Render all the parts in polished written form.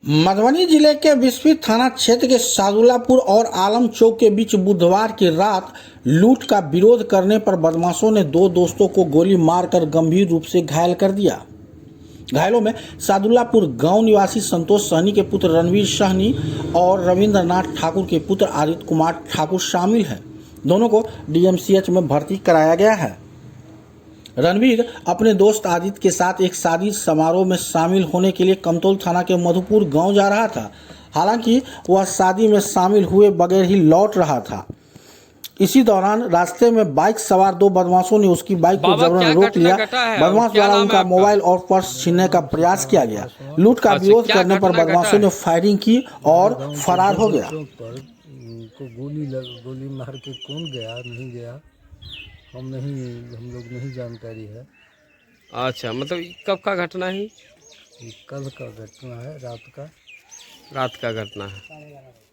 मधुबनी जिले के बिस्फी थाना क्षेत्र के सादुल्लापुर और आलम चौक के बीच बुधवार की रात लूट का विरोध करने पर बदमाशों ने दो दोस्तों को गोली मारकर गंभीर रूप से घायल कर दिया। घायलों में सादुल्लापुर गांव निवासी संतोष सहनी के पुत्र रणवीर सहनी और रविंद्रनाथ ठाकुर के पुत्र आदित्य कुमार ठाकुर शामिल हैं। दोनों को डीएमसीएच में भर्ती कराया गया है। रणवीर अपने दोस्त आदित्य के साथ एक शादी समारोह में शामिल होने के लिए कमतौल थाना के मधुपुर गांव जा रहा था। हालांकि वह शादी में शामिल हुए बगैर ही लौट रहा था। इसी दौरान रास्ते में बाइक सवार दो बदमाशों ने उसकी बाइक को जबरन रोक लिया। बदमाश द्वारा उनका मोबाइल और पर्स छीनने का प्रयास किया गया। लूट का विरोध करने पर बदमाशों ने फायरिंग की और फरार हो गया। गोली मार के कौन गया नहीं गया हम लोग नहीं जानकारी है। अच्छा, मतलब कब का घटना है? कल का घटना है, रात का घटना है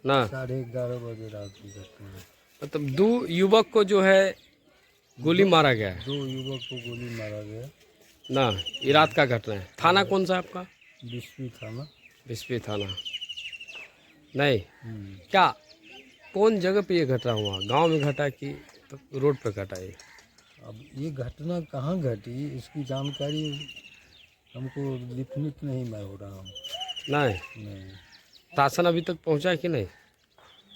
ना? 11:30 बजे रात की घटना है। मतलब दो युवक को जो है गोली मारा गया है। दो युवक को गोली मारा गया ना, ये रात का घटना है। थाना कौन सा आपका? बिस्फी थाना। नहीं, क्या कौन जगह पे ये घटना हुआ? गांव में घटा कि तो रोड पे घटा? ये अब ये घटना कहाँ घटी इसकी जानकारी हमको लिखनित नहीं मैं हो रहा हूँ। नहीं, शासन अभी तक पहुंचा है कि नहीं?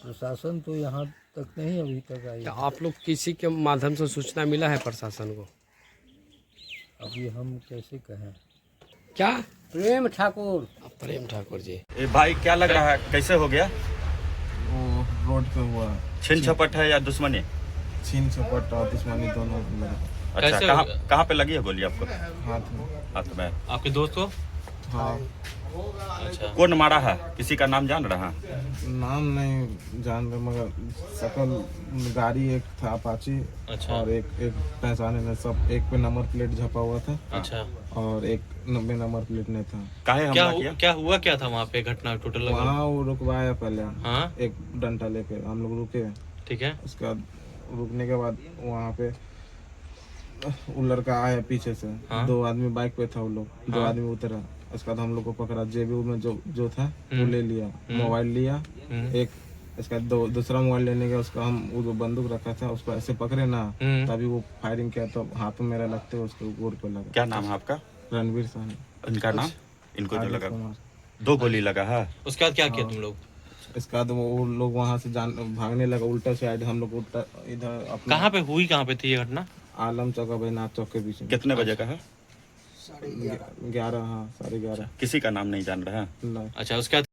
प्रशासन तो यहाँ तक नहीं अभी तक आई। क्या आप लोग किसी के माध्यम से सूचना मिला है प्रशासन को? अभी हम कैसे कहें। क्या? प्रेम ठाकुर जी। ये भाई क्या लग रहा है, कैसे हो गया? वो रोड पे हुआ। छीन झपट है या दुश्मनी? छीन झपट और दुश्मनी दोनों लगा। अच्छा, कहाँ पे लगी है गोली आपको? हाथ में। आपके दोस्त को? हाँ। अच्छा, कौन मारा है? किसी का नाम जान रहा है? नाम नहीं जान रहे मगर सकल गाड़ी एक था अपाची। अच्छा। और एक पहचाने में सब एक पे नंबर प्लेट झपा हुआ था। अच्छा। और एक 90 नंबर प्लेट नहीं था। काहे हमला किया? क्या हुआ क्या था वहाँ पे घटना टोटल? वहाँ वो रुकवाया पहले। हाँ? एक डंडा लेके हम लोग रुके। ठीक है। उसके बाद रुकने के बाद वहाँ पे वो लड़का आया पीछे से। हाँ? 2 आदमी बाइक पे था, वो लोग। हाँ? 2 आदमी उतरा। उसके बाद हम लोग को पकड़ा, जेबी में जो था वो ले लिया। मोबाइल लिया एक। इसका दूसरा मोबाइल लेने का उसका हम वो जो बंदूक रखा था उसको ऐसे पकड़े ना, तभी वो फायरिंग किया तो हाथ में मेरा लगते हुए उसको गोर पे लगा। क्या नाम है आपका? रणवीर सहनी। इनका नाम? इनको जो लगा 2 गोली लगा है। उसके बाद क्या किया तुम लोग? इसके बाद वो लोग वहाँ से भागने लगा उल्टा साइड। हम लोग उल्टा इधर कहाँ पे हुई, कहाँ पे थी ये घटना? आलम चौक और बैनाथ चौक के बीच में। कितने बजे का है? 11:30। हाँ, 11:30। किसी का नाम नहीं जान रहा है? नहीं। अच्छा, उसके बाद